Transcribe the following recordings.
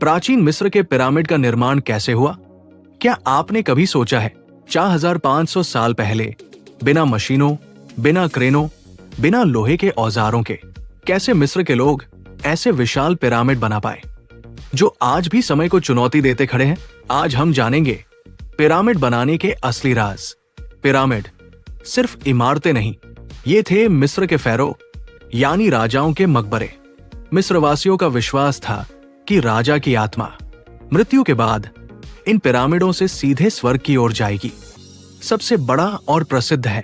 प्राचीन मिस्र के पिरामिड का निर्माण कैसे हुआ? क्या आपने कभी सोचा है 4500 साल पहले बिना मशीनों, बिना क्रेनों, बिना लोहे के औजारों के कैसे मिस्र के लोग ऐसे विशाल पिरामिड बना पाए जो आज भी समय को चुनौती देते खड़े हैं? आज हम जानेंगे पिरामिड बनाने के असली राज। पिरामिड सिर्फ इमारतें नहीं, ये थे मिस्र के फैरो यानी राजाओं के मकबरे। मिस्रवासियों का विश्वास था कि राजा की आत्मा मृत्यु के बाद इन पिरामिडों से सीधे स्वर्ग की ओर जाएगी। सबसे बड़ा और प्रसिद्ध है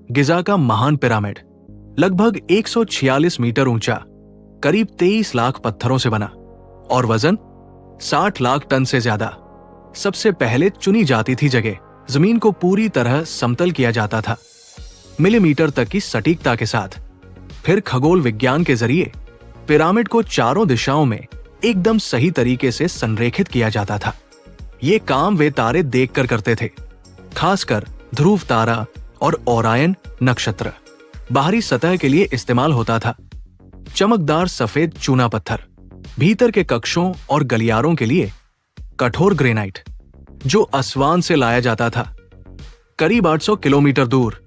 गिजा का महान पिरामिड, लगभग 146 मीटर ऊंचा, करीब 23 लाख पत्थरों से बना और वजन 60 लाख टन से ज्यादा। सबसे पहले चुनी जाती थी जगह, जमीन को पूरी तरह समतल किया जाता था, मिलीमीटर तक की सटीकता के साथ। फिर खगोल विज्ञान के जरिए पिरामिड को चारों दिशाओं में एकदम सही तरीके से संरेखित किया जाता था। ये काम वे तारे देखकर करते थे, खासकर ध्रुव तारा और ओरायन नक्षत्र। बाहरी सतह के लिए इस्तेमाल होता था चमकदार सफेद चूना पत्थर, भीतर के कक्षों और गलियारों के लिए कठोर ग्रेनाइट जो असवान से लाया जाता था, करीब 800 किलोमीटर दूर।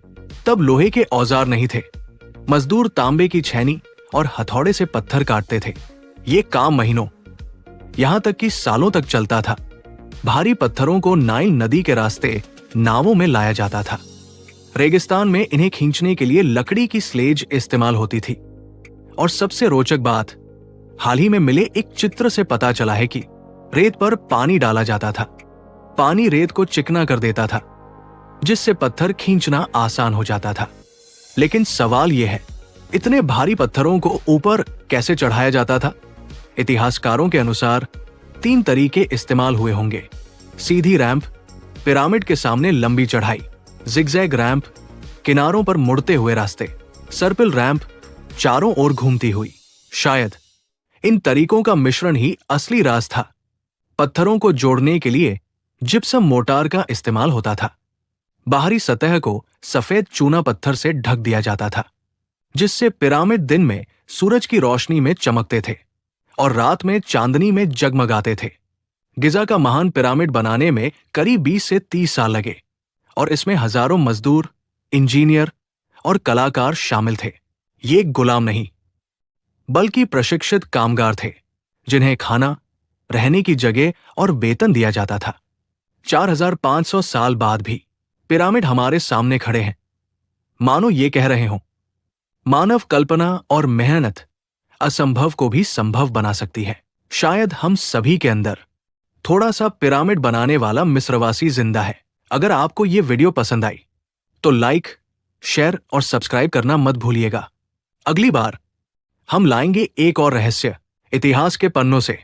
तब लोहे के औजार नहीं थे, मजदूर तांबे की छेनी और हथौड़े से पत्थर काटते थे। ये काम महीनों, यहां तक कि सालों तक चलता था। भारी पत्थरों को नाइल नदी के रास्ते नावों में लाया जाता था। रेगिस्तान में इन्हें खींचने के लिए लकड़ी की स्लेज इस्तेमाल होती थी। और सबसे रोचक बात, हाल ही में मिले एक चित्र से पता चला है कि रेत पर पानी डाला जाता था। पानी रेत को चिकना कर देता था, जिससे पत्थर खींचना आसान हो जाता था। लेकिन सवाल यह है, इतने भारी पत्थरों को ऊपर कैसे चढ़ाया जाता था? इतिहासकारों के अनुसार 3 तरीके इस्तेमाल हुए होंगे। सीधी रैंप, पिरामिड के सामने लंबी चढ़ाई, जिगजैग रैंप, किनारों पर मुड़ते हुए रास्ते, सर्पिल रैंप, चारों ओर घूमती हुई। शायद इन तरीकों का मिश्रण ही असली राज था। पत्थरों को जोड़ने के लिए जिप्सम मोर्टार का इस्तेमाल होता था। बाहरी सतह को सफेद चूना पत्थर से ढक दिया जाता था, जिससे पिरामिड दिन में सूरज की रोशनी में चमकते थे और रात में चांदनी में जगमगाते थे। गिजा का महान पिरामिड बनाने में करीब 20 से 30 साल लगे और इसमें हजारों मजदूर, इंजीनियर और कलाकार शामिल थे। ये गुलाम नहीं, बल्कि प्रशिक्षित कामगार थे, जिन्हें खाना, रहने की जगह और वेतन दिया जाता था। 4500 साल बाद भी पिरामिड हमारे सामने खड़े हैं, मानो ये कह रहे हों, मानव कल्पना और मेहनत असंभव को भी संभव बना सकती है। शायद हम सभी के अंदर थोड़ा सा पिरामिड बनाने वाला मिस्रवासी जिंदा है। अगर आपको ये वीडियो पसंद आई तो लाइक, शेयर और सब्सक्राइब करना मत भूलिएगा। अगली बार हम लाएंगे एक और रहस्य इतिहास के पन्नों से।